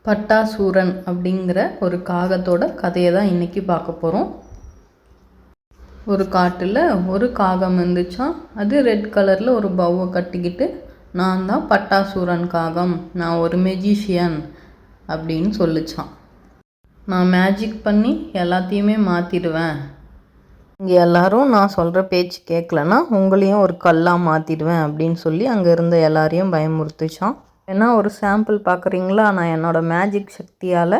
பட்டாசூரன் அப்படிங்கிற ஒரு காகத்தோட கதையை தான் இன்றைக்கி பார்க்க போகிறோம். ஒரு காட்டில் ஒரு காகம் இருந்துச்சான். அது ரெட் கலரில் ஒரு பவ்வை கட்டிக்கிட்டு, நான் தான் பட்டாசூரன் காகம், நான் ஒரு மெஜிஷியன் அப்படின்னு சொல்லிச்சான். நான் மேஜிக் பண்ணி எல்லாத்தையுமே மாற்றிடுவேன், இங்கே எல்லாரும் நான் சொல்கிற பேச்சு கேட்கலன்னா உங்களையும் ஒரு கல்லாக மாற்றிடுவேன் அப்படின்னு சொல்லி அங்கே இருந்த எல்லாரையும் பயமுறுத்துச்சான். ஏன்னா ஒரு சாம்பிள் பார்க்குறீங்களா, நான் என்னோடய மேஜிக் சக்தியால்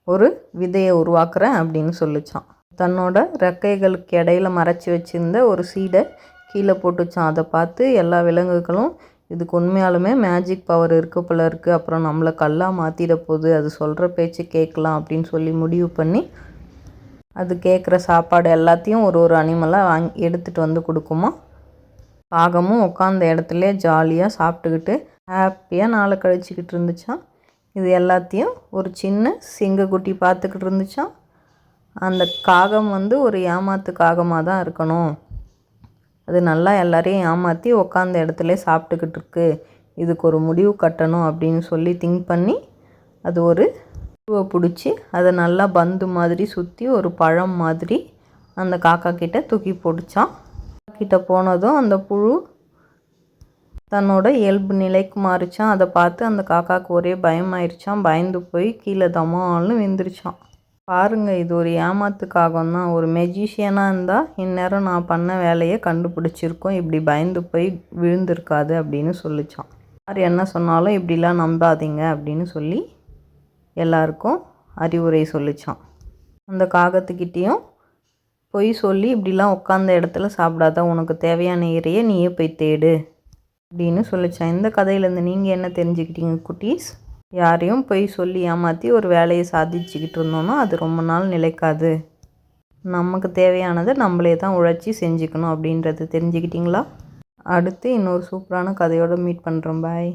ஒரு விதையை உருவாக்குறேன் அப்படின்னு சொல்லிச்சான். தன்னோட ரெக்கைகளுக்கு இடையில மறைச்சி வச்சுருந்த ஒரு சீடை கீழே போட்டுச்சான். அதை பார்த்து எல்லா விலங்குகளும் இதுக்கு உண்மையாலுமே மேஜிக் பவர் இருக்க போல இருக்குது, அப்புறம் நம்மளை கல்லாக மாற்றிட போகுது, அது சொல்கிற பேச்சு கேட்கலாம் அப்படின்னு சொல்லி முடிவு பண்ணி அது கேட்குற சாப்பாடு எல்லாத்தையும் ஒரு ஒரு அனிமலாக எடுத்துகிட்டு வந்து கொடுக்குமா. காகமும் உட்காந்த இடத்துல ஜாலியாக சாப்பிட்டுக்கிட்டு ஹாப்பியாக நாளை கழிச்சிக்கிட்டு இருந்துச்சான். இது எல்லாத்தையும் ஒரு சின்ன சிங்கக்குட்டி பார்த்துக்கிட்டு இருந்துச்சான். அந்த காகம் ஒரு ஏமாத்து காகமாக தான் இருக்கணும், அது நல்லா எல்லாரையும் ஏமாற்றி உட்காந்த இடத்துல சாப்பிட்டுக்கிட்டு இருக்கு, இதுக்கு ஒரு முடிவு கட்டணும் அப்படின்னு சொல்லி திங்க் பண்ணி அது ஒரு பூவை பிடிச்சி அதை நல்லா பந்து மாதிரி சுற்றி ஒரு பழம் மாதிரி அந்த காக்கா கிட்ட தூக்கி போட்டுச்சான். கிட்ட போனதும் அந்த புழு தன்னோட இயல்பு நிலைக்கு மாறிச்சான். அதை பார்த்து அந்த காக்காவுக்கு ஒரே பயமாயிருச்சான். பயந்து போய் கீழே தமால்னு விழுந்துருச்சான். பாருங்கள், இது ஒரு ஏமாத்து காகம் தான், ஒரு மெஜிஷியனாக இருந்தால் இந்நேரம் நான் பண்ண வேலையை கண்டுபிடிச்சிருக்கோம், இப்படி பயந்து போய் விழுந்திருக்காது அப்படின்னு சொல்லிச்சான். யார் என்ன சொன்னாலும் இப்படிலாம் நம்பாதீங்க அப்படின்னு சொல்லி எல்லாருக்கும் அறிவுரை சொல்லிச்சான். அந்த காகத்துக்கிட்டேயும் பொய் சொல்லி இப்படிலாம் உட்காந்த இடத்துல சாப்பிடாத, உனக்கு தேவையான இறையை நீயே போய் தேடு அப்படின்னு சொல்லிச்சான். இந்த கதையிலேருந்து நீங்கள் என்ன தெரிஞ்சுக்கிட்டீங்க குட்டீஸ்? யாரையும் பொய் சொல்லி ஏமாற்றி ஒரு வேலையை சாதிச்சுக்கிட்டு இருந்தோன்னா அது ரொம்ப நாள் நிலைக்காது. நமக்கு தேவையானதை நம்மளே தான் உழைச்சி செஞ்சுக்கணும் அப்படின்றது தெரிஞ்சுக்கிட்டிங்களா? அடுத்து இன்னொரு சூப்பரான கதையோடு மீட் பண்ணுறோம். பாய்.